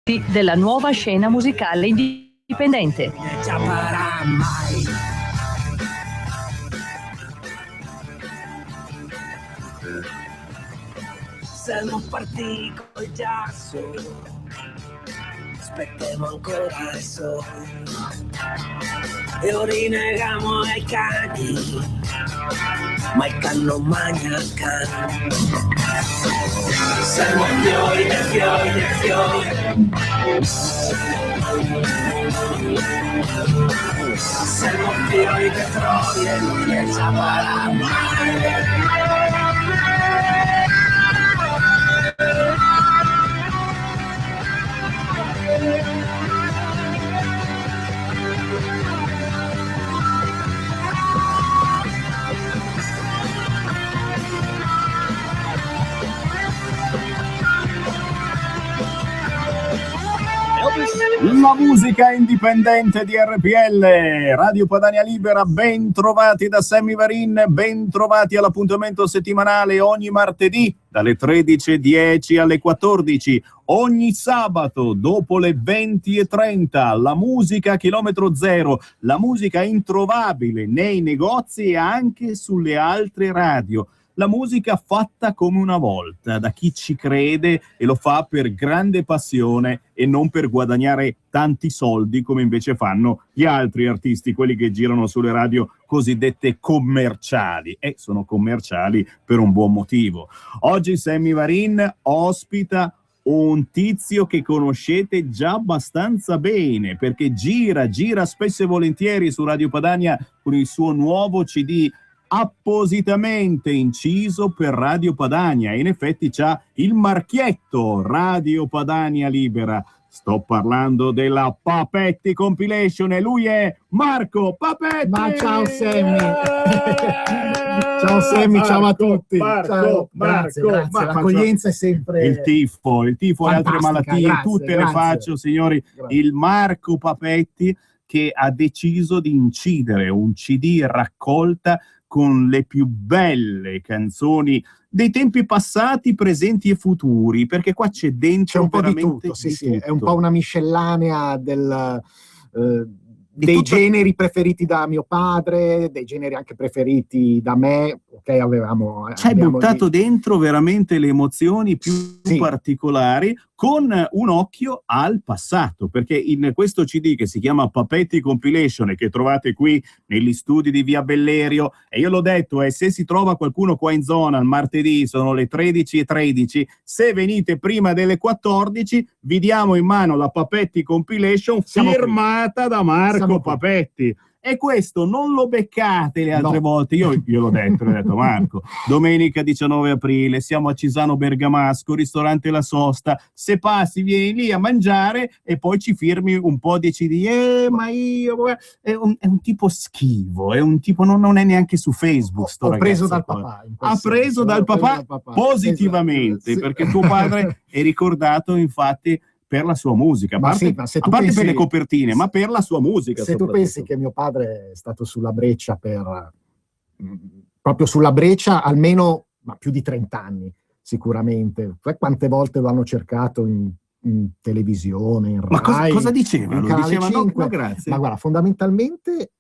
della nuova scena musicale indipendente. Siamo partiti col giasso, aspettiamo ancora il sole e rinegamo ai cani, ma il can non mangia il cane. Siamo fiori dei fiori dei fiori, siamo fiori dei fiori e non riesce a parlare. La musica indipendente di RPL, Radio Padania Libera, ben trovati da Sammy Varin, ben trovati all'appuntamento settimanale ogni martedì dalle 13:10 alle 14, ogni sabato dopo le 20:30, la musica a chilometro zero, la musica introvabile nei negozi e anche sulle altre radio. La musica fatta come una volta, da chi ci crede e lo fa per grande passione e non per guadagnare tanti soldi come invece fanno gli altri artisti, quelli che girano sulle radio cosiddette commerciali. E sono commerciali per un buon motivo. Oggi Sammy Varin ospita un tizio che conoscete già abbastanza bene, perché gira spesso e volentieri su Radio Padania con il suo nuovo CD appositamente inciso per Radio Padania, e in effetti c'ha il marchietto Radio Padania Libera. Sto parlando della Papetti Compilation e lui è Marco Papetti! Ma ciao Sammy! Ciao Sammy, ciao a tutti! Marco, grazie. L'accoglienza è sempre... Il tifo e altre malattie, grazie, tutte le faccio, signori. Grazie. Il Marco Papetti che ha deciso di incidere un CD raccolta con le più belle canzoni dei tempi passati, presenti e futuri, perché qua c'è dentro un po' di veramente tutto, sì, di sì, tutto. è un po' una miscellanea dei generi preferiti da mio padre, dei generi anche preferiti da me, ok, Ci hai buttato dentro veramente le emozioni più particolari, con un occhio al passato, perché in questo CD che si chiama Papetti Compilation e che trovate qui negli studi di Via Bellerio, e io l'ho detto, se si trova qualcuno qua in zona il martedì, sono le 13:13, se venite prima delle 14 vi diamo in mano la Papetti Compilation firmata da Marco Papetti. E questo non lo beccate le altre volte. Io l'ho detto, Marco, domenica 19 aprile, siamo a Cisano Bergamasco, ristorante La Sosta, se passi vieni lì a mangiare e poi ci firmi un po' di CD, ma io... È un tipo schivo, è un tipo, non è neanche su Facebook sto ragazzo. Preso dal papà. Ha preso dal papà positivamente, esatto, perché tuo padre è ricordato infatti per la sua musica, a parte per le copertine, ma per la sua musica. Se tu pensi che mio padre è stato sulla breccia proprio sulla breccia almeno più di 30 anni, sicuramente. Quante volte lo hanno cercato in televisione, in Rai. Ma cosa diceva? Lo diceva 5. No, grazie. Ma guarda, fondamentalmente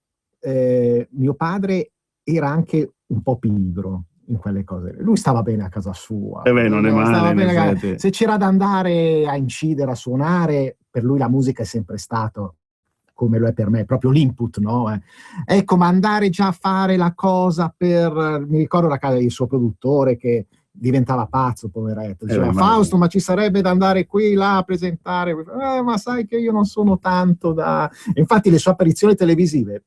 mio padre era anche un po' pigro in quelle cose. Lui stava bene a casa sua. Non è male. Se c'era da andare a incidere, a suonare, per lui la musica è sempre stato, come lo è per me, proprio l'input, no? Ecco, ma andare già a fare la cosa mi ricordo la casa del suo produttore che diventava pazzo, poveretto. Diceva, Fausto, ma ci sarebbe da andare qui, là, a presentare. Ma sai che io non sono tanto da... Infatti le sue apparizioni televisive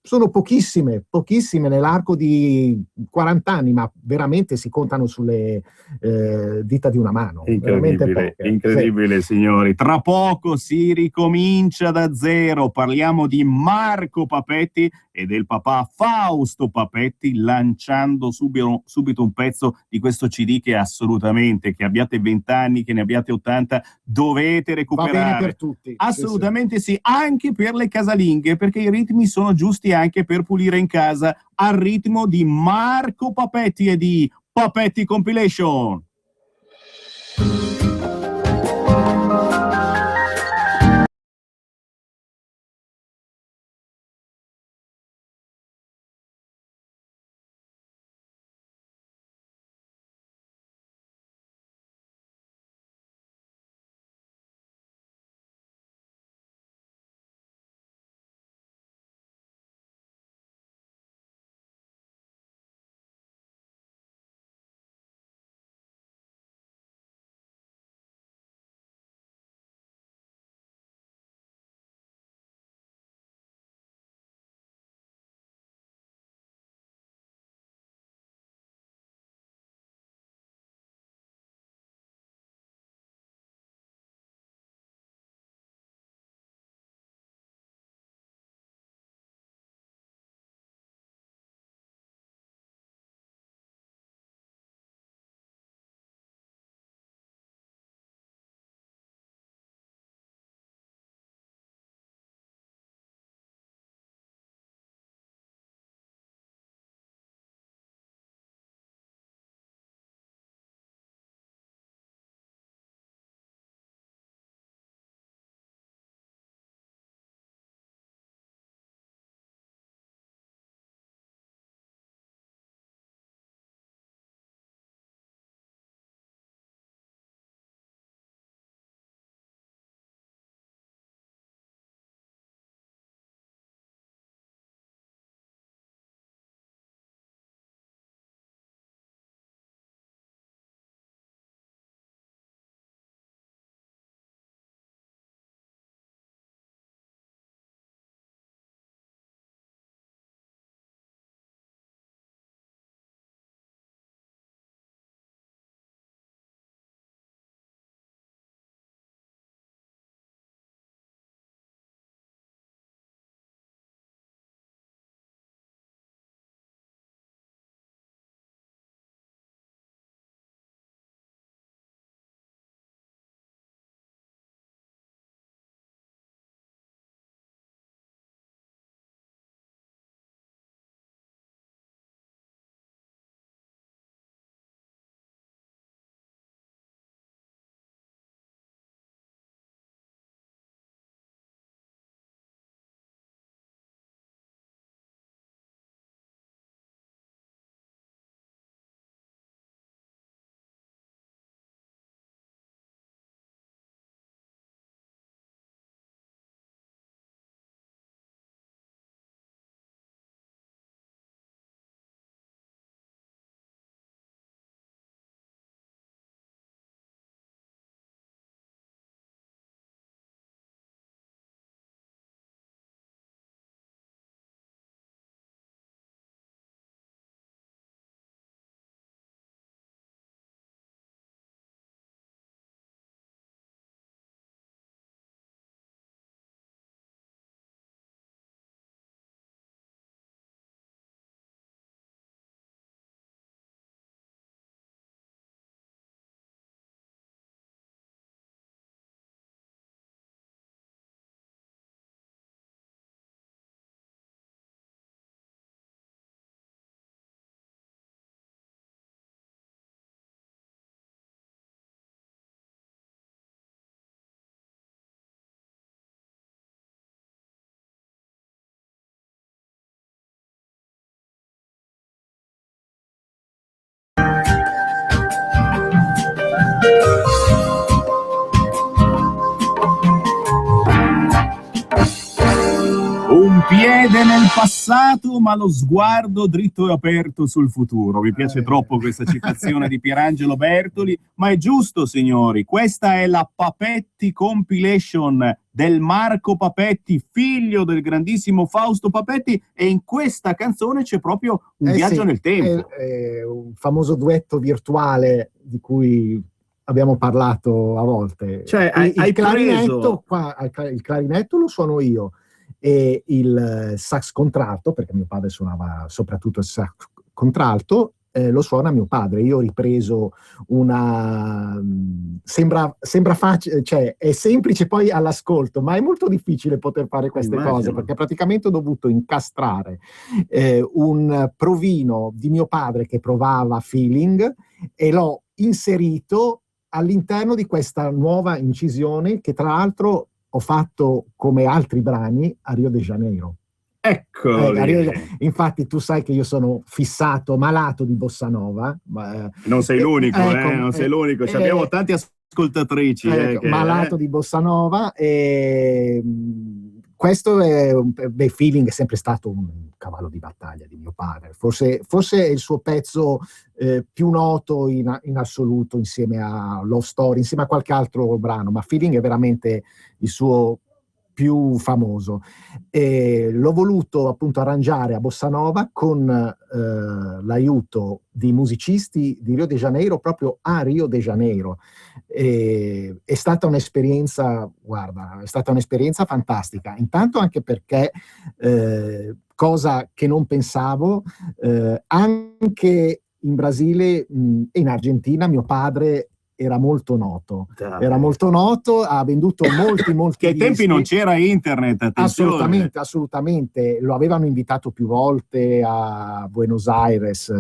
sono pochissime nell'arco di 40 anni, ma veramente si contano sulle dita di una mano. Incredibile, signori. Tra poco si ricomincia da zero. Parliamo di Marco Papetti e del papà Fausto Papetti, lanciando subito un pezzo di questo CD che assolutamente, che abbiate 20 anni, che ne abbiate 80, dovete recuperare. Va bene per tutti. Assolutamente sì, anche per le casalinghe, perché i ritmi sono giusti anche per pulire in casa, al ritmo di Marco Papetti e di Papetti Compilation. Un piede nel passato, ma lo sguardo dritto e aperto sul futuro. Mi piace troppo questa citazione di Pierangelo Bertoli, ma è giusto, signori. Questa è la Papetti Compilation del Marco Papetti, figlio del grandissimo Fausto Papetti, e in questa canzone c'è proprio un viaggio nel tempo. È un famoso duetto virtuale di cui abbiamo parlato a volte. Cioè, il clarinetto, il clarinetto lo suono io, e il sax contralto, perché mio padre suonava soprattutto il sax contralto, lo suona mio padre. Io ho ripreso sembra facile, cioè è semplice poi all'ascolto, ma è molto difficile poter fare queste cose, perché praticamente ho dovuto incastrare un provino di mio padre che provava feeling e l'ho inserito all'interno di questa nuova incisione che tra l'altro ho fatto, come altri brani, a Rio de Janeiro. Ecco, infatti tu sai che io sono fissato, malato di bossa nova. Non sei l'unico, non sei l'unico. Abbiamo tante ascoltatrici. Malato di bossa nova, e questo è feeling è sempre stato un cavallo di battaglia di mio padre. Forse è il suo pezzo più noto in assoluto, insieme a Love Story, insieme a qualche altro brano, ma feeling è veramente il suo più famoso. E l'ho voluto appunto arrangiare a bossa nova con l'aiuto di musicisti di Rio de Janeiro, proprio a Rio de Janeiro. È stata un'esperienza, guarda, è stata un'esperienza fantastica, intanto anche perché cosa che non pensavo, anche in Brasile e in Argentina mio padre era molto noto, ha venduto molti che ai tempi non c'era internet, attenzione. Assolutamente, lo avevano invitato più volte a Buenos Aires.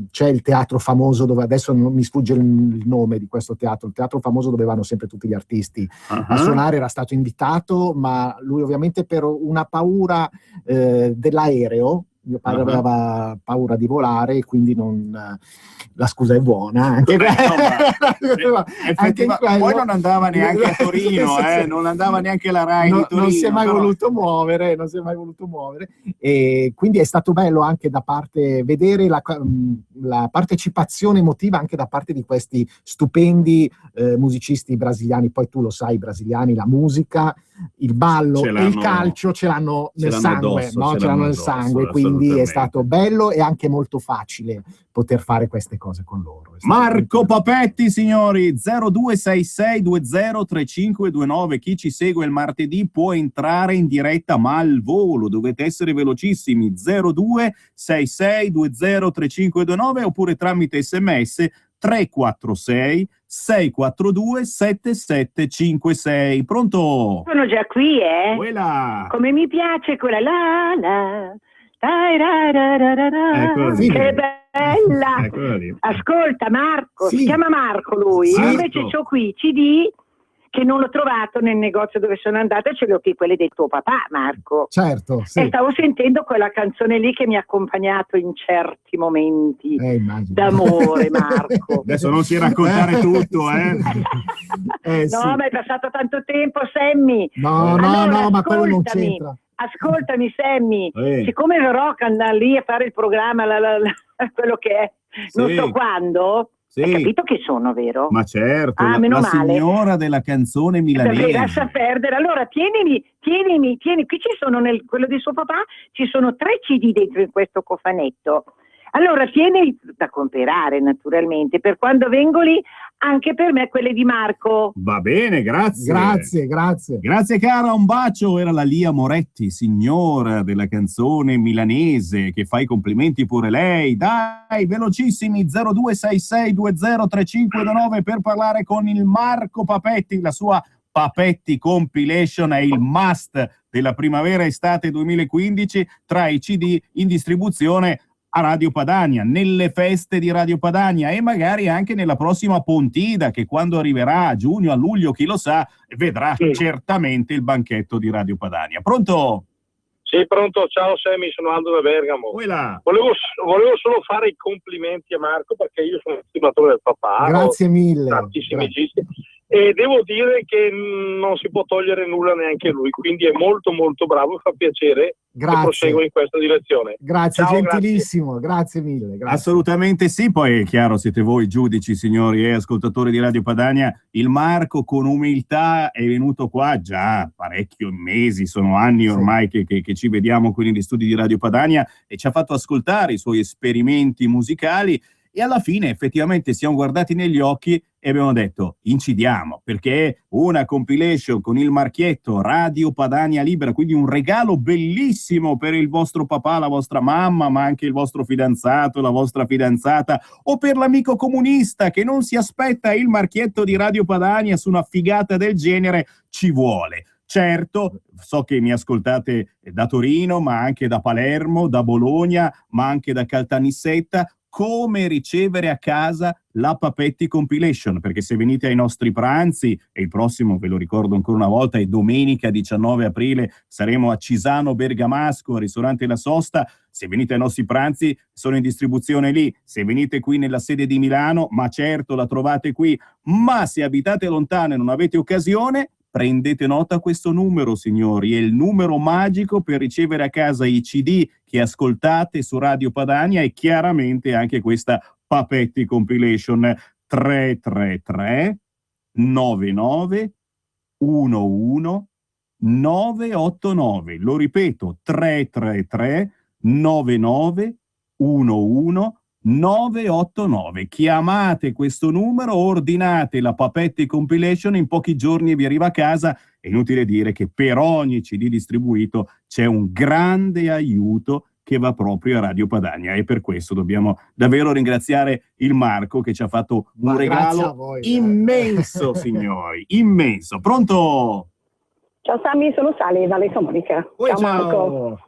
C'è il teatro famoso dove, adesso non mi sfugge il nome di questo teatro, il teatro famoso dove vanno sempre tutti gli artisti a suonare, era stato invitato, ma lui ovviamente per una paura dell'aereo, mio padre aveva paura di volare e quindi la scusa è buona anche, anche poi non andava neanche a Torino, non andava neanche la Rai di Torino, non si è mai voluto muovere, e quindi è stato bello anche da parte vedere la partecipazione emotiva anche da parte di questi stupendi musicisti brasiliani. Poi tu lo sai, i brasiliani la musica, il ballo e il calcio ce l'hanno nel sangue, ce l'hanno nel sangue, quindi è stato bello e anche molto facile poter fare queste cose con loro. Marco Papetti, signori, 0266203529. Chi ci segue il martedì può entrare in diretta, ma al volo dovete essere velocissimi, 0266203529, oppure tramite SMS 346 642 7756. Pronto? Sono già qui, Quella. Come mi piace quella la. Che bella! Ascolta Marco, si chiama Marco lui, invece c'ho qui CD che non l'ho trovato nel negozio dove sono andata, ce l'ho qui, quelle del tuo papà, Marco. Certo, sì. E stavo sentendo quella canzone lì che mi ha accompagnato in certi momenti d'amore, Marco. Adesso non si raccontare tutto, No, ma è passato tanto tempo, Sammy. No, ma quello non c'entra. Ascoltami, Sammy, siccome verrò andare lì a fare il programma, quello che è, non so quando, hai capito che sono, vero? Ma certo, meno la male. Signora della canzone milanese. Lascia perdere. Allora, tienimi, qui ci sono, quello di suo papà, ci sono 3 CD dentro in questo cofanetto. Allora, tieni da comprare, naturalmente, per quando vengo lì, anche per me quelle di Marco. Va bene, grazie. Grazie. Grazie cara, un bacio. Era la Lia Moretti, signora della canzone milanese, che fa i complimenti pure lei. Dai, velocissimi, 0266203529 per parlare con il Marco Papetti. La sua Papetti Compilation è il must della primavera-estate 2015 tra i CD in distribuzione a Radio Padania, nelle feste di Radio Padania e magari anche nella prossima Pontida, che quando arriverà a giugno, a luglio, chi lo sa, vedrà certamente il banchetto di Radio Padania. Pronto? Sì, pronto, ciao Sammy, sono Aldo da Bergamo. Volevo solo fare i complimenti a Marco perché io sono un estimatore del papà. Grazie mille. Tantissimi dischi. E devo dire che non si può togliere nulla neanche lui, quindi è molto molto bravo e fa piacere che prosegua in questa direzione. Grazie, ciao, gentilissimo, grazie mille. Grazie. Assolutamente sì, poi è chiaro, siete voi giudici, signori e ascoltatori di Radio Padania. Il Marco con umiltà è venuto qua già parecchio mesi, sono anni ormai che ci vediamo qui negli studi di Radio Padania e ci ha fatto ascoltare i suoi esperimenti musicali. E alla fine effettivamente siamo guardati negli occhi e abbiamo detto incidiamo, perché una compilation con il marchietto Radio Padania Libera, quindi un regalo bellissimo per il vostro papà, la vostra mamma, ma anche il vostro fidanzato, la vostra fidanzata, o per l'amico comunista che non si aspetta il marchietto di Radio Padania su una figata del genere, ci vuole. Certo, so che mi ascoltate da Torino, ma anche da Palermo, da Bologna, ma anche da Caltanissetta. Come ricevere a casa la Papetti Compilation, perché se venite ai nostri pranzi, e il prossimo, ve lo ricordo ancora una volta, è domenica 19 aprile, saremo a Cisano Bergamasco, al ristorante La Sosta. Se venite ai nostri pranzi sono in distribuzione lì, se venite qui nella sede di Milano, ma certo la trovate qui, ma se abitate lontano e non avete occasione, prendete nota a questo numero, signori, è il numero magico per ricevere a casa i CD che ascoltate su Radio Padania e chiaramente anche questa Papetti Compilation. 333 99 11 989. Lo ripeto, 333 99 11 989. Chiamate questo numero, ordinate la Papetti Compilation, in pochi giorni vi arriva a casa. È inutile dire che per ogni CD distribuito c'è un grande aiuto che va proprio a Radio Padania e per questo dobbiamo davvero ringraziare il Marco che ci ha fatto un regalo immenso, signori, immenso. Pronto? Ciao Sammy, sono Sally dalle Somonica. Ciao Marco.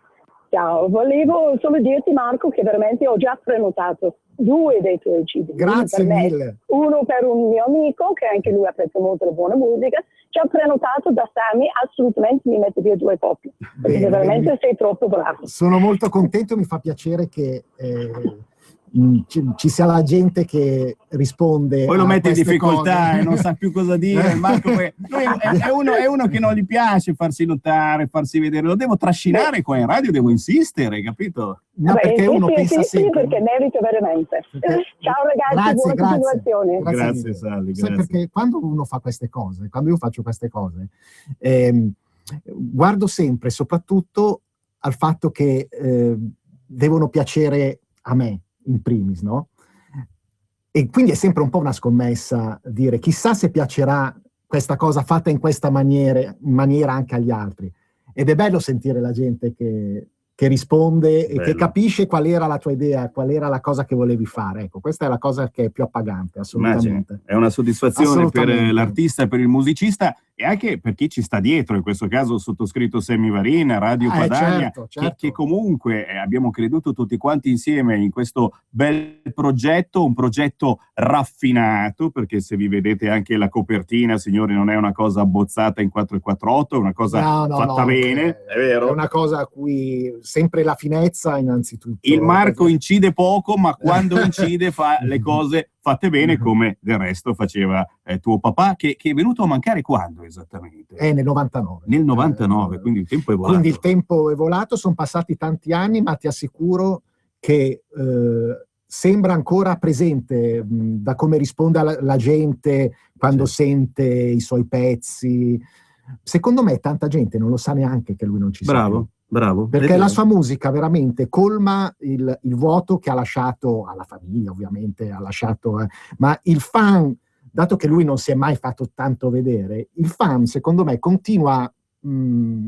Ciao, volevo solo dirti Marco che veramente ho già prenotato 2 dei tuoi CD. Grazie mille. Uno per un mio amico che anche lui apprezza molto la buona musica. Ci ho prenotato da Sammy, assolutamente mi mette via 2 copie. Perché veramente sei troppo bravo. Sono molto contento, mi fa piacere che ci sia la gente che risponde. Poi lo mette in difficoltà cose. E non sa più cosa dire. Marco è uno che non gli piace farsi notare, farsi vedere. Lo devo trascinare qua in radio, devo insistere, capito? No, perché uno pensa sì, sempre. Perché merita veramente. Ciao ragazzi, buona continuazione. Grazie Sally, grazie. Perché quando uno fa queste cose, quando io faccio queste cose, guardo sempre soprattutto al fatto che devono piacere a me in primis, no? E quindi è sempre un po' una scommessa dire chissà se piacerà questa cosa fatta in questa maniera anche agli altri. Ed è bello sentire la gente che risponde e che capisce qual era la tua idea, qual era la cosa che volevi fare. Ecco, questa è la cosa che è più appagante, assolutamente. Immagino. È una soddisfazione per l'artista, per il musicista e anche per chi ci sta dietro, in questo caso sottoscritto Sammy Varin, Radio Padania, certo. Che comunque abbiamo creduto tutti quanti insieme in questo bel progetto, un progetto raffinato, perché se vi vedete anche la copertina, signori, non è una cosa abbozzata in 448, è una cosa fatta bene, è vero. È una cosa a cui sempre la finezza innanzitutto. Il Marco incide poco, ma quando incide fa le cose fatte bene, come del resto faceva tuo papà, che è venuto a mancare quando esattamente? Nel 99. Nel 99, quindi il tempo è volato. Quindi il tempo è volato, sono passati tanti anni, ma ti assicuro che sembra ancora presente da come risponde la gente quando sente i suoi pezzi. Secondo me tanta gente non lo sa neanche che lui non ci sia. Bravo. Perché la sua musica veramente colma il vuoto che ha lasciato alla famiglia, ovviamente, ma il fan, dato che lui non si è mai fatto tanto vedere, il fan, secondo me, continua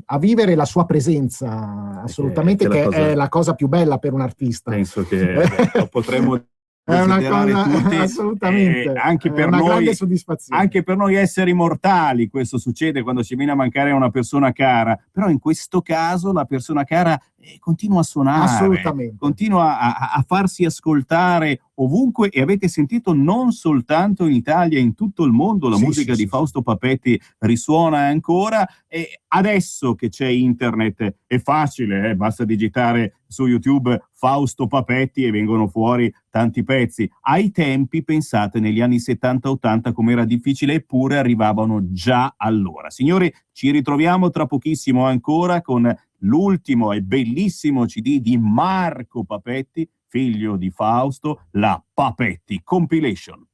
a vivere la sua presenza, assolutamente, che è la cosa più bella per un artista. Penso che lo potremmo è una cosa tutti, assolutamente anche per una noi, grande soddisfazione. Anche per noi esseri mortali questo succede quando ci viene a mancare una persona cara, però in questo caso la persona cara continua a suonare, assolutamente, continua a farsi ascoltare ovunque, e avete sentito non soltanto in Italia, in tutto il mondo la musica di Fausto Papetti risuona ancora, e adesso che c'è internet è facile, basta digitare su YouTube Fausto Papetti e vengono fuori tanti pezzi. Ai tempi, pensate, negli anni 70-80 com'era difficile, eppure arrivavano già allora. Signori, ci ritroviamo tra pochissimo ancora con l'ultimo e bellissimo CD di Marco Papetti, figlio di Fausto, la Papetti Compilation.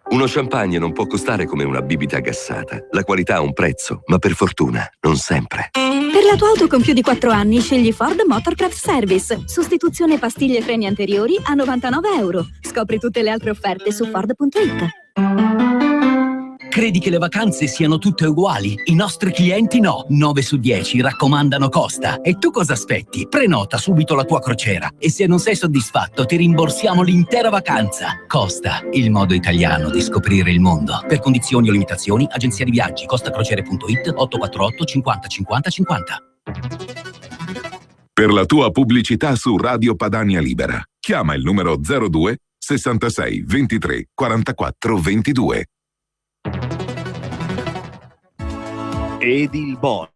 Uno champagne non può costare come una bibita gassata. La qualità ha un prezzo, ma per fortuna non sempre. Per la tua auto con più di 4 anni scegli Ford Motorcraft Service. Sostituzione pastiglie freni anteriori a €99. Scopri tutte le altre offerte su Ford.it. Credi che le vacanze siano tutte uguali? I nostri clienti no. 9 su 10 raccomandano Costa. E tu cosa aspetti? Prenota subito la tua crociera e se non sei soddisfatto ti rimborsiamo l'intera vacanza. Costa, il modo italiano di scoprire il mondo. Per condizioni o limitazioni, agenzia di viaggi, costacrociere.it, 848 50 50 50. Per la tua pubblicità su Radio Padania Libera, chiama il numero 02 66 23 44 22. Edilbona,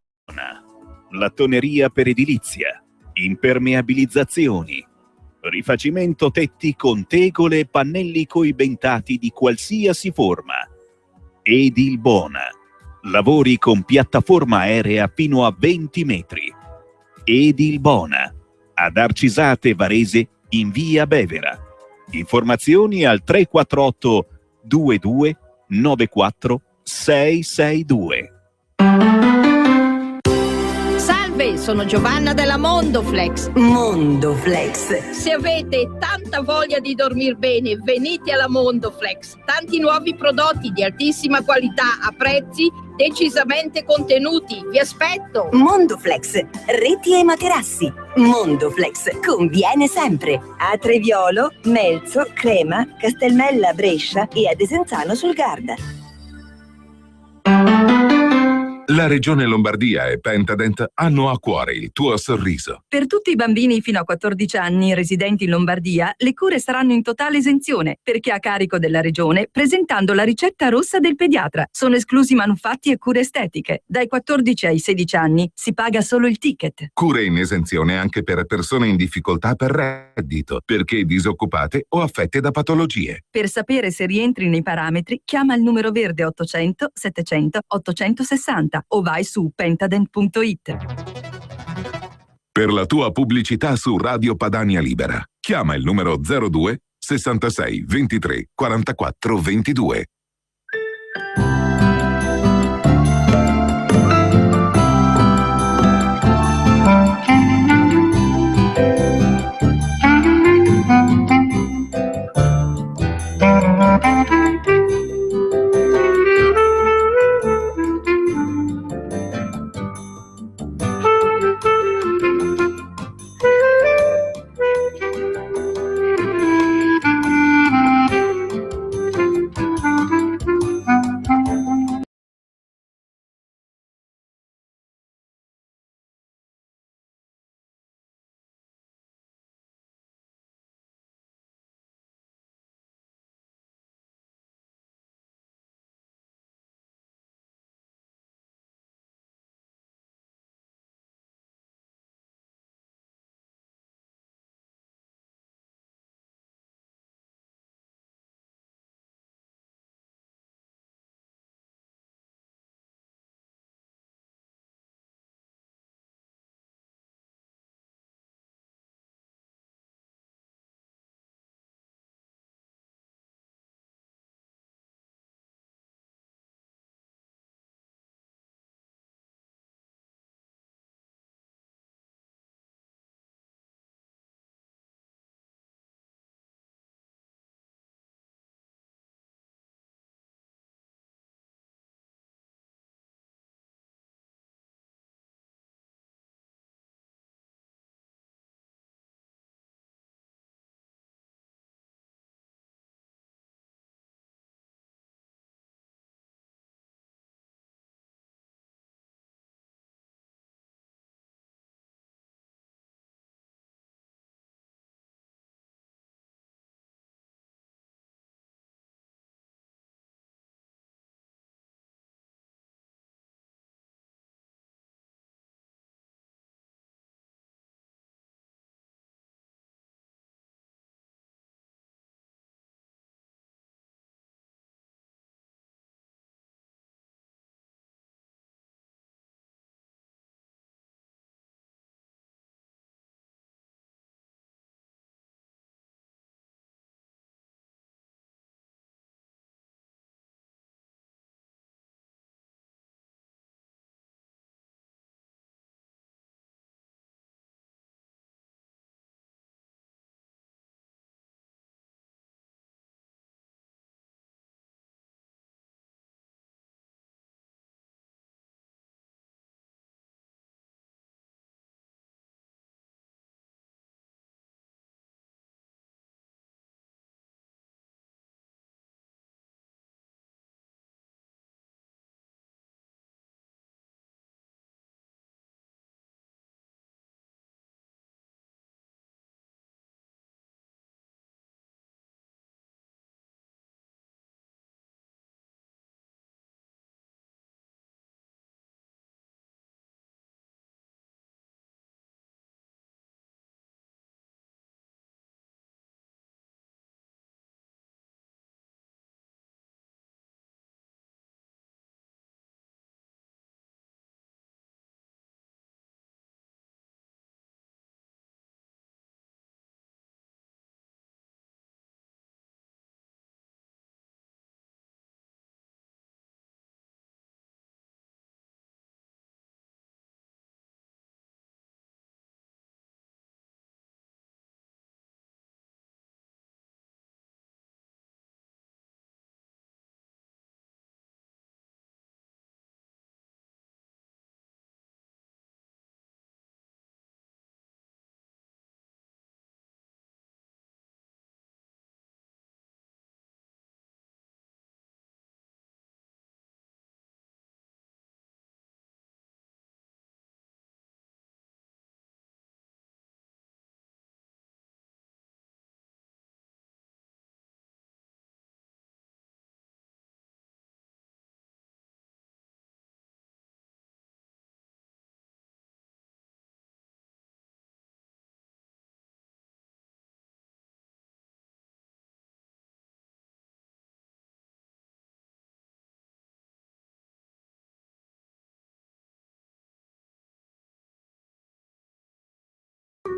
lattoneria per edilizia, impermeabilizzazioni, rifacimento tetti con tegole e pannelli coibentati di qualsiasi forma. Edilbona, lavori con piattaforma aerea fino a 20 metri. Edilbona, ad Arcisate Varese in via Bevera. Informazioni al 348 22 94 662. Salve, sono Giovanna della Mondoflex. Mondoflex. Se avete tanta voglia di dormir bene, venite alla Mondoflex. Tanti nuovi prodotti di altissima qualità a prezzi decisamente contenuti. Vi aspetto. Mondoflex, reti e materassi. Mondoflex conviene sempre. A Treviolo, Melzo, Crema, Castelmella, Brescia e a Desenzano sul Garda. La Regione Lombardia e Pentadent hanno a cuore il tuo sorriso. Per tutti i bambini fino a 14 anni residenti in Lombardia, le cure saranno in totale esenzione, perché a carico della Regione, presentando la ricetta rossa del pediatra. Sono esclusi manufatti e cure estetiche. Dai 14 ai 16 anni si paga solo il ticket. Cure in esenzione anche per persone in difficoltà per reddito, perché disoccupate o affette da patologie. Per sapere se rientri nei parametri, chiama il numero verde 800 700 860 o vai su pentadent.it. Per la tua pubblicità su Radio Padania Libera, chiama il numero 02 66 23 44 22.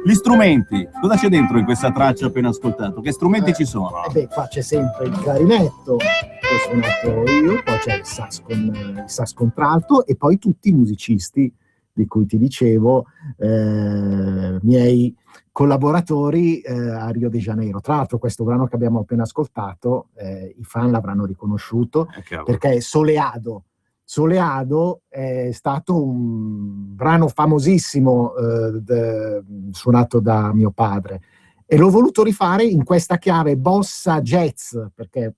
Gli strumenti, cosa c'è dentro in questa traccia appena ascoltato? Che strumenti ci sono? Qua c'è sempre il clarinetto, che ho suonato io, poi c'è il sax contralto e poi tutti i musicisti di cui ti dicevo, miei collaboratori a Rio de Janeiro. Tra l'altro questo brano che abbiamo appena ascoltato, i fan l'avranno riconosciuto, perché è Soleado. Soleado è stato un brano famosissimo suonato da mio padre e l'ho voluto rifare in questa chiave bossa jazz, perché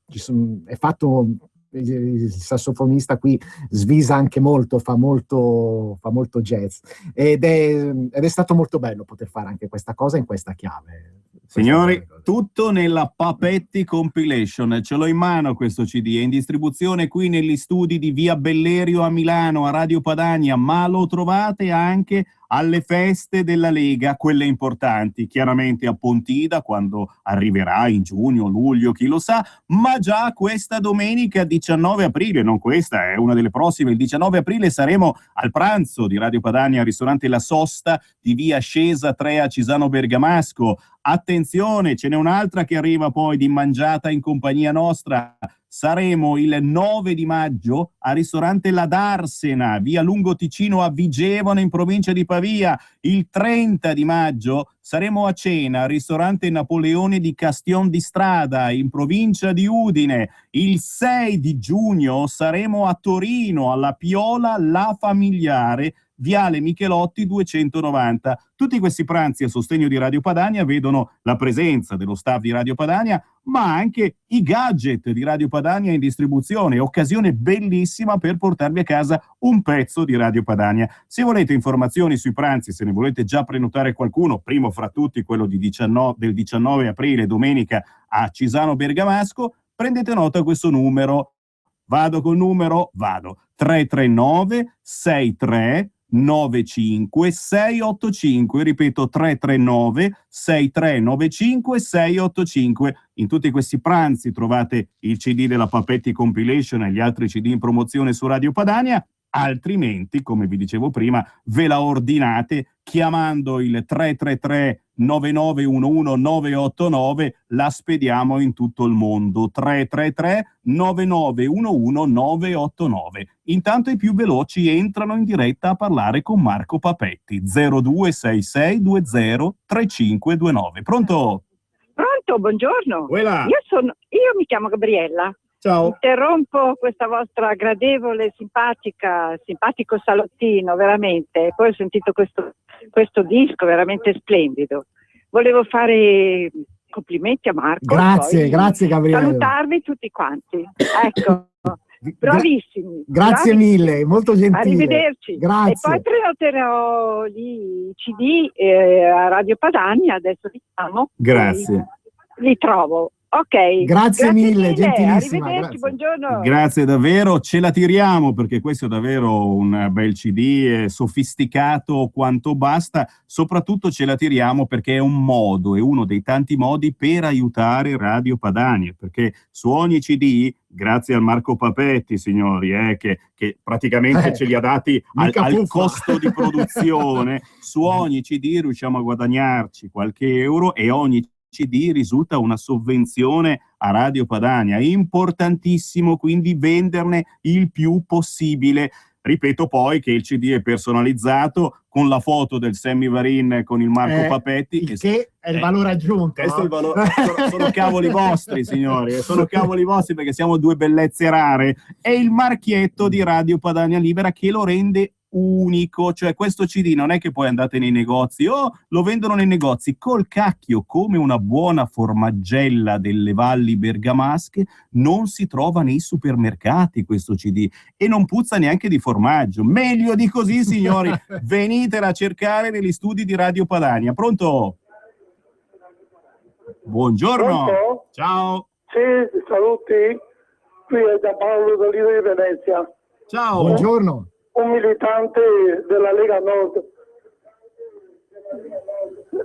è fatto, il sassofonista qui svisa anche molto, fa molto jazz ed è stato molto bello poter fare anche questa cosa in questa chiave. Signori, tutto nella Papetti Compilation, ce l'ho in mano questo CD, è in distribuzione qui negli studi di Via Bellerio a Milano, a Radio Padania, ma lo trovate anche alle feste della Lega, quelle importanti, chiaramente a Pontida, quando arriverà in giugno, luglio, chi lo sa, ma già questa domenica 19 aprile, non questa, è una delle prossime, il 19 aprile saremo al pranzo di Radio Padania al ristorante La Sosta di Via Scesa 3 a Cisano Bergamasco. Attenzione, ce n'è un'altra che arriva poi di mangiata in compagnia nostra. Saremo il 9 di maggio al ristorante La Darsena, via Lungo Ticino a Vigevano in provincia di Pavia. Il 30 di maggio saremo a cena al ristorante Napoleone di Castion di Strada in provincia di Udine. Il 6 di giugno saremo a Torino alla Piola La Familiare, Viale Michelotti 290. Tutti questi pranzi a sostegno di Radio Padania vedono la presenza dello staff di Radio Padania, ma anche i gadget di Radio Padania in distribuzione. Occasione bellissima per portarvi a casa un pezzo di Radio Padania. Se volete informazioni sui pranzi, se ne volete già prenotare qualcuno, primo fra tutti quello del 19 aprile, domenica, a Cisano Bergamasco, prendete nota a questo numero. Vado col numero? Vado. 339 63 95 685, ripeto 339 6395 685. In tutti questi pranzi trovate il CD della Papetti Compilation e gli altri CD in promozione su Radio Padania. Altrimenti, come vi dicevo prima, ve la ordinate chiamando il 333 9911 989, la spediamo in tutto il mondo. 333 9911 989. Intanto i più veloci entrano in diretta a parlare con Marco Papetti. 0266 20 3529. Pronto? Pronto, buongiorno. Voilà. Io mi chiamo Gabriella. Ciao. Interrompo questa vostra gradevole, simpatico salottino, veramente. Poi ho sentito questo disco veramente splendido. Volevo fare complimenti a Marco. Grazie Gabriele. Salutarvi tutti quanti. Ecco, bravissimi. Grazie mille, molto gentile. Arrivederci. Grazie. E poi prenoterò i CD a Radio Padania, adesso li chiamo. Grazie. Li trovo. Ok. Grazie mille, gentilissima. Arrivederci, buongiorno. Grazie davvero, ce la tiriamo perché questo è davvero un bel CD, sofisticato quanto basta, soprattutto ce la tiriamo perché è un modo, è uno dei tanti modi per aiutare Radio Padania, perché su ogni CD, grazie al Marco Papetti, signori, che praticamente ce li ha dati al costo di produzione, su ogni CD riusciamo a guadagnarci qualche euro e ogni CD risulta una sovvenzione a Radio Padania. È importantissimo quindi venderne il più possibile. Ripeto poi che il CD è personalizzato con la foto del Sammy Varin con il Marco Papetti. Che è il valore aggiunto. Questo è il valore, sono cavoli vostri, signori, sono cavoli vostri perché siamo due bellezze rare. È il marchietto di Radio Padania Libera che lo rende unico, cioè questo CD non è che poi andate nei negozi lo vendono nei negozi col cacchio, come una buona formaggella delle valli bergamasche non si trova nei supermercati questo CD e non puzza neanche di formaggio. Meglio di così, signori, venitela a cercare negli studi di Radio Padania. Pronto? Buongiorno. Pronto? Ciao. Sì, saluti, qui è da Paolo d'Olivo di Venezia. Ciao. Buongiorno. Un militante della Lega Nord.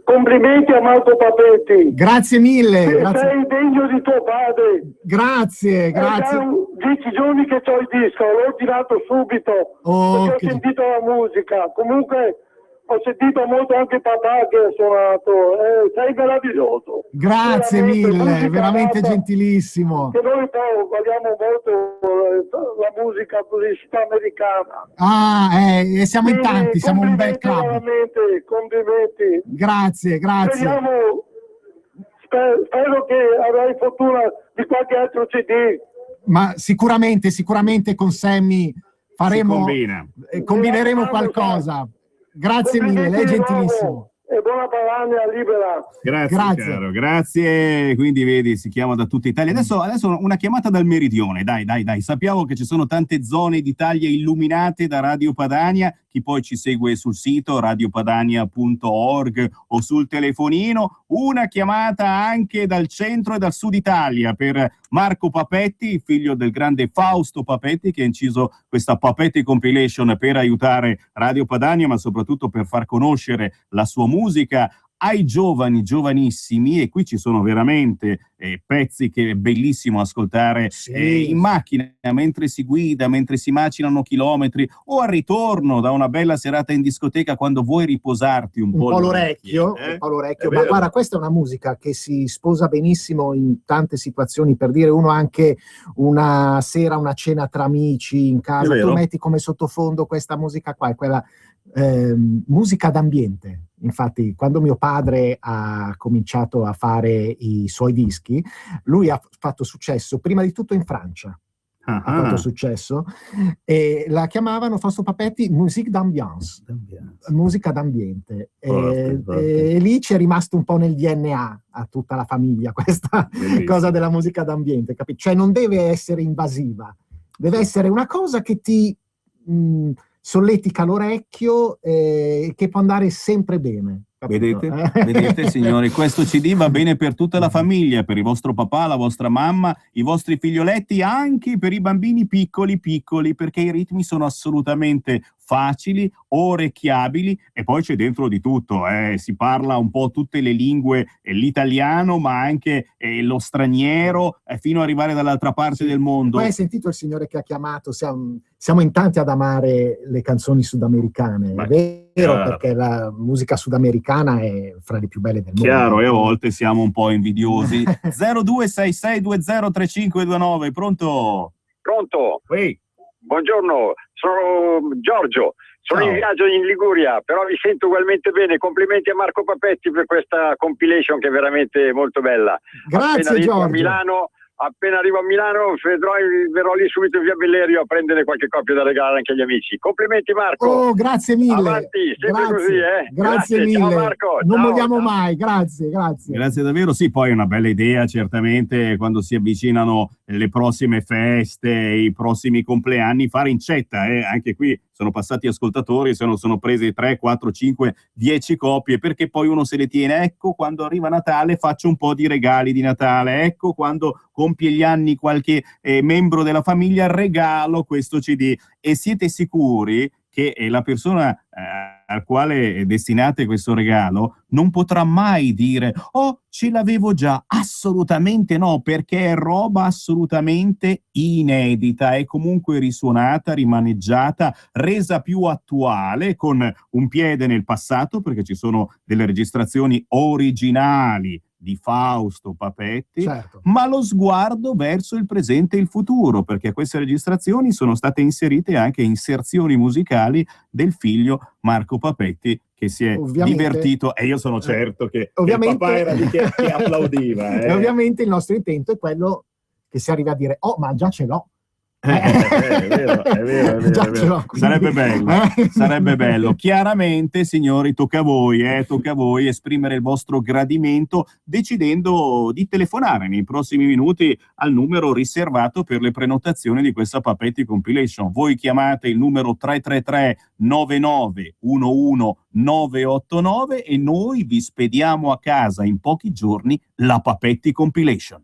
Complimenti a Marco Papetti. Grazie mille. Grazie. Sei degno di tuo padre. Grazie. 10 giorni che ho il disco, l'ho girato subito perché ho sentito la musica. Comunque ho sentito molto anche papà che ha suonato, sei meraviglioso. Grazie mille, veramente gentilissimo. Che noi poi guardiamo molto la musica pubblicità americana. E siamo in tanti, siamo un bel club. Veramente, complimenti. Grazie. Spero che avrai fortuna di qualche altro CD. Ma sicuramente con Sammy combineremo qualcosa. Grazie mille, lei è gentilissimo. E buona Padania Libera. Grazie. Caro, grazie. Quindi vedi, si chiama da tutta Italia. Adesso una chiamata dal meridione, dai. Sappiamo che ci sono tante zone d'Italia illuminate da Radio Padania. Chi poi ci segue sul sito radiopadania.org o sul telefonino, una chiamata anche dal centro e dal sud Italia per Marco Papetti, figlio del grande Fausto Papetti, che ha inciso questa Papetti Compilation per aiutare Radio Padania, ma soprattutto per far conoscere la sua musica ai giovanissimi, e qui ci sono veramente pezzi che è bellissimo ascoltare in macchina, mentre si guida, mentre si macinano chilometri, o al ritorno da una bella serata in discoteca quando vuoi riposarti un po' l'orecchio. Ma guarda, questa è una musica che si sposa benissimo in tante situazioni, per dire uno anche una sera, una cena tra amici in casa, tu metti come sottofondo questa musica qua, è quella musica d'ambiente. Infatti, quando mio padre ha cominciato a fare i suoi dischi, lui ha fatto successo prima di tutto in Francia. Ha fatto successo e la chiamavano Fausto Papetti musique d'ambiance, musica d'ambiente. E lì ci è rimasto un po' nel DNA a tutta la famiglia questa cosa della musica d'ambiente, capito? Cioè non deve essere invasiva, deve essere una cosa che ti solletica l'orecchio, che può andare sempre bene. Vedete signori, questo CD va bene per tutta la famiglia, per il vostro papà, la vostra mamma, i vostri figlioletti, anche per i bambini piccoli, perché i ritmi sono assolutamente facili, orecchiabili, e poi c'è dentro di tutto, si parla un po' tutte le lingue, l'italiano ma anche lo straniero, fino ad arrivare dall'altra parte del mondo. Poi hai sentito il signore che ha chiamato, siamo in tanti ad amare le canzoni sudamericane, è vero, perché la musica sudamericana è fra le più belle del mondo. Chiaro, e a volte siamo un po' invidiosi. 0266203529, pronto? Pronto? Ehi. Buongiorno, sono Giorgio, sono in viaggio in Liguria, però vi sento ugualmente bene. Complimenti a Marco Papetti per questa compilation che è veramente molto bella. Grazie Giorgio. Appena arrivo a Milano verrò lì subito in via Bellerio a prendere qualche copia da regalare anche agli amici. Complimenti Marco. Oh, grazie mille. Avanti, sempre così, Grazie mille. Ciao Marco. Non molliamo mai, grazie. Grazie davvero, sì, poi è una bella idea certamente quando si avvicinano le prossime feste, i prossimi compleanni, fare incetta, anche qui sono passati ascoltatori, sono presi 3, 4, 5, 10 copie, perché poi uno se le tiene. Ecco, quando arriva Natale faccio un po' di regali di Natale, ecco, quando compie gli anni qualche membro della famiglia regalo questo CD, e siete sicuri che la persona al quale destinate questo regalo non potrà mai dire «Oh, ce l'avevo già». Assolutamente no, perché è roba assolutamente inedita, è comunque risuonata, rimaneggiata, resa più attuale, con un piede nel passato, perché ci sono delle registrazioni originali di Fausto Papetti, ma lo sguardo verso il presente e il futuro, perché a queste registrazioni sono state inserite anche inserzioni musicali del figlio Marco Papetti, che si è divertito, e io sono certo che il papà era lì che applaudiva. E ovviamente il nostro intento è quello che si arrivi a dire «Oh, ma già ce l'ho». È vero. Sarebbe bello. Chiaramente, signori, tocca a voi esprimere il vostro gradimento decidendo di telefonare nei prossimi minuti al numero riservato per le prenotazioni di questa Papetti Compilation. Voi chiamate il numero 333 99 11 989 e noi vi spediamo a casa in pochi giorni la Papetti Compilation.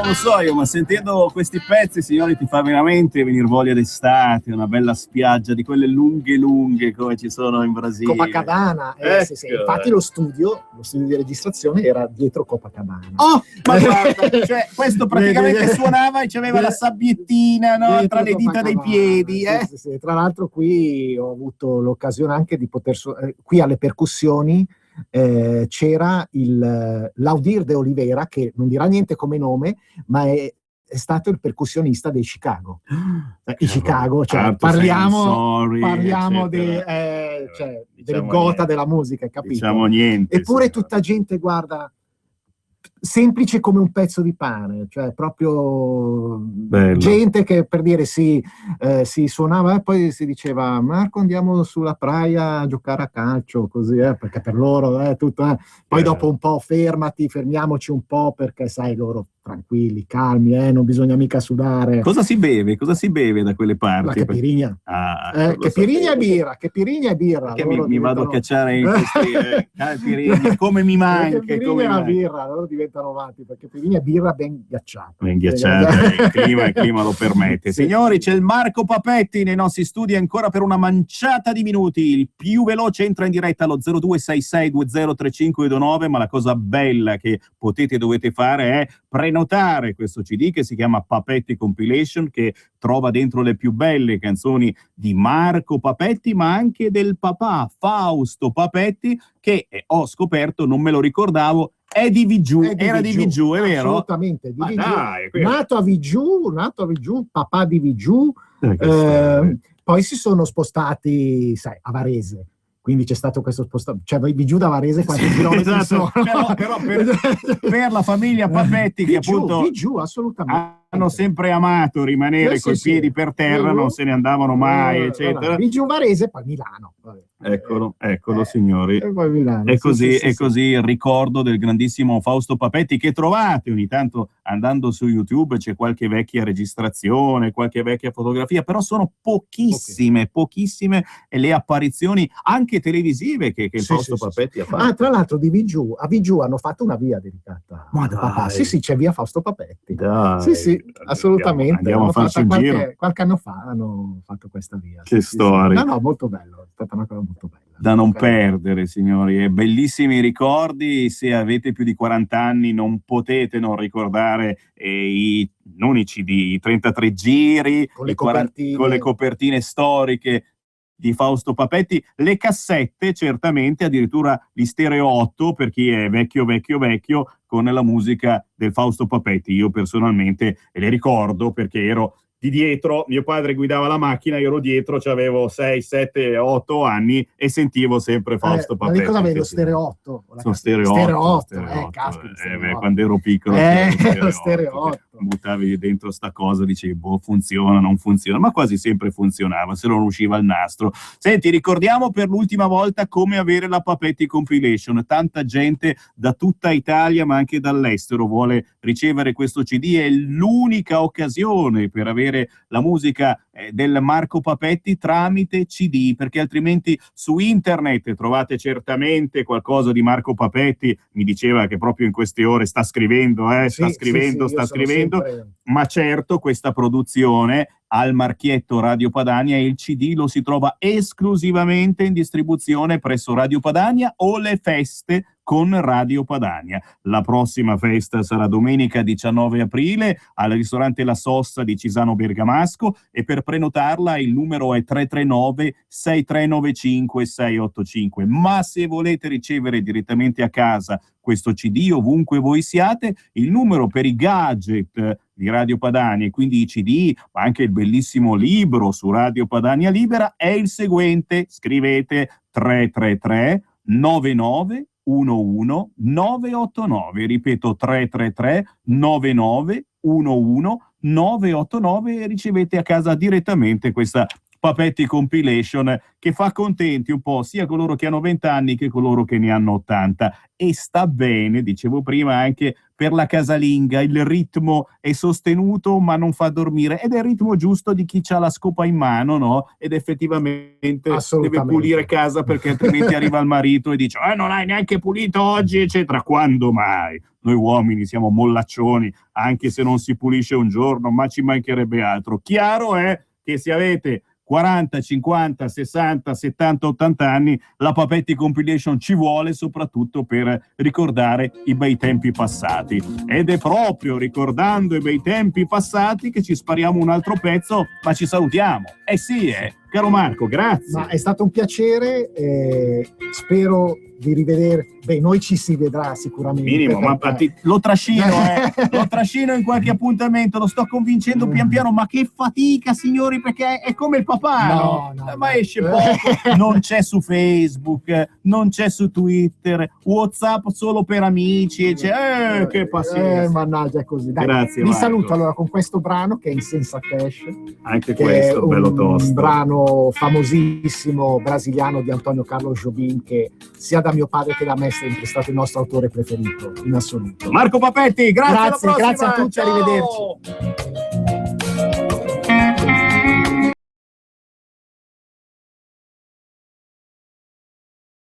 Non lo so io, ma sentendo questi pezzi, signori, ti fa veramente venire voglia d'estate, una bella spiaggia di quelle lunghe come ci sono in Brasile. Copacabana, Ecco. sì. Infatti lo studio di registrazione era dietro Copacabana. Oh, ma guarda, cioè, questo praticamente suonava e c'aveva la sabbiettina, no, tra le dita dei piedi. Sì. Tra l'altro qui ho avuto l'occasione anche di poter qui alle percussioni c'era l'Audir de Oliveira, che non dirà niente come nome, ma è stato il percussionista dei Chicago. I Chicago, cioè, parliamo del gota della musica, capito? Diciamo niente. Eppure tutta gente, guarda, semplice come un pezzo di pane, cioè proprio bello. Gente che per dire si suonava e poi si diceva Marco andiamo sulla praia a giocare a calcio, così perché per loro è tutto poi dopo un po' fermiamoci un po' perché sai loro tranquilli, calmi, non bisogna mica sudare. Cosa si beve da quelle parti? La caipirinha. Caipirinha e birra. Che mi vado a cacciare in questi caipirinha, come mi manca. Caipirinha e la birra, loro diventano avanti, perché caipirinha e birra ben ghiacciata. Il clima lo permette. Signori, c'è il Marco Papetti nei nostri studi ancora per una manciata di minuti. Il più veloce entra in diretta allo 0266203529, ma la cosa bella che dovete fare è prenotare questo CD che si chiama Papetti Compilation, che trova dentro le più belle canzoni di Marco Papetti, ma anche del papà Fausto Papetti, che ho scoperto, non me lo ricordavo, è di Vigiù. Era di Vigiù, è vero? Assolutamente, di Vigiù. Nato a Vigiù, papà di Vigiù, poi si sono spostati, sai, a Varese. Quindi c'è stato questo spostamento, cioè Vigiù da Varese quanti chilometri sono? Però per la famiglia Papetti, che appunto Vigiù, assolutamente. Hanno sempre amato rimanere coi piedi per terra, non se ne andavano mai, eccetera. Vigiù Varese, poi Milano. Eccolo, signori. E poi Milano. È così il ricordo del grandissimo Fausto Papetti, che trovate ogni tanto andando su YouTube, c'è qualche vecchia registrazione, qualche vecchia fotografia, però sono pochissime le apparizioni anche televisive che il Fausto Papetti ha fatto. Tra l'altro a Vigiù hanno fatto una via dedicata a papà. Sì, c'è via Fausto Papetti. Dai. Sì, assolutamente. Andiamo a farci un giro. Qualche anno fa hanno fatto questa via. Che storia. No, molto bello, è stata una cosa molto bella. Da non perdere, signori, e bellissimi ricordi. Se avete più di 40 anni non potete non ricordare non i CD, i 33 giri con le copertine storiche di Fausto Papetti, le cassette certamente, addirittura gli stereo 8 per chi è vecchio con la musica del Fausto Papetti. Io personalmente le ricordo perché ero di dietro, mio padre guidava la macchina, io ero dietro, avevo 6, 7, 8 anni e sentivo sempre Fausto Papetti. Cosa avevo? Stereo 8? Sono stereo 8. Quando ero piccolo stereo 8. Buttavi dentro sta cosa, dicevi funziona, non funziona, ma quasi sempre funzionava, se non usciva il nastro. Senti, ricordiamo per l'ultima volta come avere la Papetti Compilation. Tanta gente da tutta Italia ma anche dall'estero vuole ricevere questo CD, è l'unica occasione per avere la musica del Marco Papetti tramite CD, perché altrimenti su internet trovate certamente qualcosa di Marco Papetti. Mi diceva che proprio in queste ore sta scrivendo, ma certo questa produzione al marchietto Radio Padania e il CD lo si trova esclusivamente in distribuzione presso Radio Padania o le feste con Radio Padania. La prossima festa sarà domenica 19 aprile al ristorante La Sossa di Cisano Bergamasco e per prenotarla il numero è 339-6395-685. Ma se volete ricevere direttamente a casa questo CD ovunque voi siate, il numero per i gadget di Radio Padania e quindi i CD, ma anche il bellissimo libro su Radio Padania Libera è il seguente: scrivete 333 99 11 989, ripeto 333 99 11 989 e ricevete a casa direttamente questa Papetti Compilation, che fa contenti un po' sia coloro che hanno 20 anni che coloro che ne hanno 80, e sta bene, dicevo prima, anche per la casalinga. Il ritmo è sostenuto ma non fa dormire, ed è il ritmo giusto di chi ha la scopa in mano, no? Ed effettivamente deve pulire casa, perché altrimenti arriva il marito e dice non hai neanche pulito oggi, eccetera. Quando mai? Noi uomini siamo mollaccioni, anche se non si pulisce un giorno, ma ci mancherebbe altro. Chiaro è che se avete 40, 50, 60, 70, 80 anni, la Papetti Compilation ci vuole, soprattutto per ricordare i bei tempi passati. Ed è proprio ricordando i bei tempi passati che ci spariamo un altro pezzo, ma ci salutiamo. Sì, caro Marco, grazie. Ma è stato un piacere, spero di rivedere. Beh, noi ci si vedrà sicuramente. Minimo, ma lo trascino in qualche appuntamento, lo sto convincendo pian piano, ma che fatica, signori, perché è come il papà, ma esce poco, non c'è su Facebook, non c'è su Twitter, WhatsApp solo per amici, che pazienza. Mannaggia, è così. Dai, grazie, vi Marco. saluto allora con questo brano che è Insenza Cash. Anche questo, bello tosto. Un brano famosissimo brasiliano di Antonio Carlos Jobim, che sia da mio padre che da me è sempre stato il nostro autore preferito in assoluto. Marco Papetti, grazie alla prossima. Grazie a tutti, ciao. arrivederci.